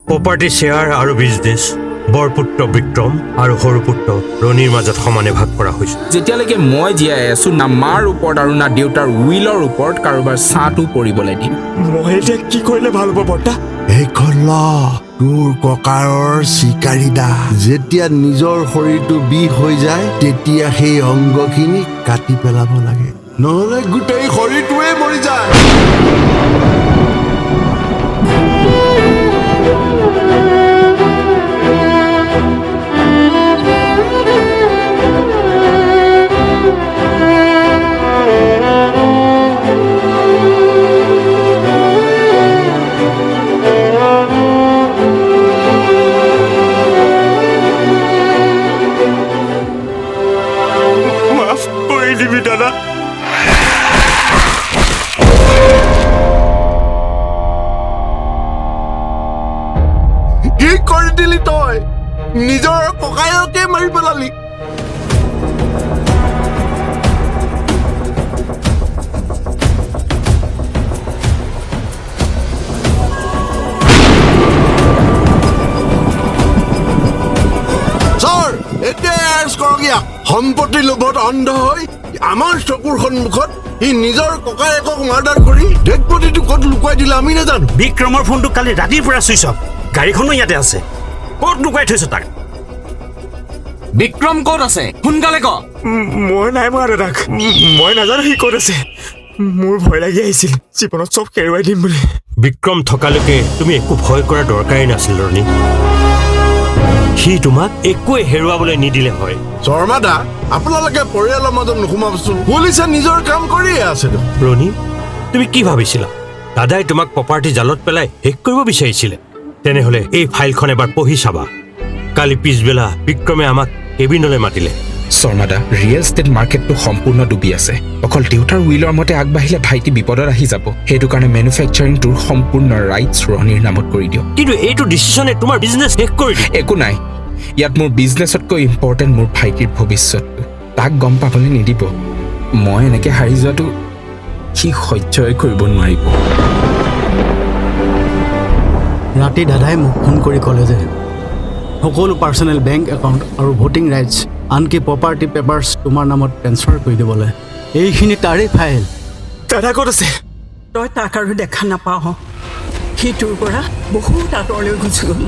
Property share আৰু business বৰপুত্ৰ Vikram আৰু সৰুপুত্ৰ ৰণীৰ মাজত সমানে ভাগ কৰা হৈছে। যেতিয়ালৈকে মই জীয়াই আছো না মাৰ ওপৰত আৰু না দেউতাৰ উইলৰ ওপৰত কাৰোবাৰ ছাঁটো পৰিবলৈ দিম। মই এতিয়া কি কৰিলে ভাল হ'ব বৰ্তা? এইখন ল তোৰ ককাৰৰ চিকাৰী দা। যেতিয়া নিজৰ শৰীৰটো বিষ হৈ যায় তেতিয়া সেই অংগখিনি কাটি পেলাব লাগে, নহ'লে গোটেই শৰীৰটোৱে মৰি যায়। মাফ কৰি দিবি দাদা। কি কৰি দিলি তই? নিজৰ ককায়কে মাৰি পেলালি। ছাৰ, এতিয়া এৰেষ্ট কৰক ইয়াক। সম্পত্তি লোভত অন্ধ হৈ আমাৰ চকুৰ সন্মুখত সি নিজৰ ককায়েকক মাৰ্ডাৰ কৰি ডেড বডিটো ক'ত লুকুৱাই দিলে আমি নাজানো। বিক্ৰমৰ ফোনটো কালি ৰাতিৰ পৰা চুইচ অফ। গাড়ীখনো ইয়াতে আছে। ক'ত লুকাই থৈছ তাক? বিক্ৰম ক'ত আছে? সোনকালে ক। মই নাই মৰা দাদাক। মই নাজানো সি ক'ত আছে। মোৰ ভয় লাগি আহিছিল জীৱনত চব হেৰুৱাই দিম বুলি। বিক্ৰম থকালৈকে তুমি একো ভয় কৰাৰ দৰকাৰেই নাছিল ৰণী। সি তোমাক একোৱে হেৰুৱাবলৈ নিদিলে হয়। শৰ্মা দা, আপোনালোকে পৰিয়ালৰ মাজত নোসোমাবচোন। পুলিচে নিজৰ কাম কৰিয়ে আছে। ৰণী, তুমি কি ভাবিছিলা? দাদাই তোমাক প্ৰপাৰ্টি জালত পেলাই শেষ কৰিব বিচাৰিছিলে? তেনেহ'লে এই ফাইলখন এবাৰ পঢ়ি চাবা। কালি পিছবেলা বিক্ৰমে আমাক কেবিনলৈ মাতিলে। শৰ্মাদা, ৰিয়েল ষ্টেট মাৰ্কেটটো সম্পূৰ্ণ ডুবি আছে। অকল দেউতাৰ উইলৰ মতে আগবাঢ়িলে ভাইটি বিপদত আহি যাব। সেইটো কাৰণে মেনুফেকচাৰিংটোৰ সম্পূৰ্ণ ৰাইটছ ৰণীৰ নামত কৰি দিয়ক। কিন্তু এইটো ডিচিশ্যনে তোমাৰ বিজনেছ শেষ কৰি দিয়ে। একো নাই, ইয়াত মোৰ বিজনেছতকৈ ইম্পৰ্টেণ্ট মোৰ ভাইটিৰ ভৱিষ্যতটো। তাক গম পাবলৈ নিদিব। মই এনেকৈ হাৰি যোৱাটো সি সহ্যই কৰিব নোৱাৰিব। ৰাতি দাদাই মোক ফোন কৰি ক'লে যে সকলো পাৰ্চনেল বেংক একাউণ্ট আৰু ভোটিং ৰাইটছ আনকি প্ৰপাৰ্টি পেপাৰ্ছ তোমাৰ নামত ট্ৰেন্সফাৰ কৰি দিবলৈ। এইখিনি তাৰেই ফাইল। দাদা ক'ত আছে? তই তাক আৰু দেখা নাপাওঁ। সি তোৰ পৰা বহুত আঁতৰলৈ গুচি গ'ল।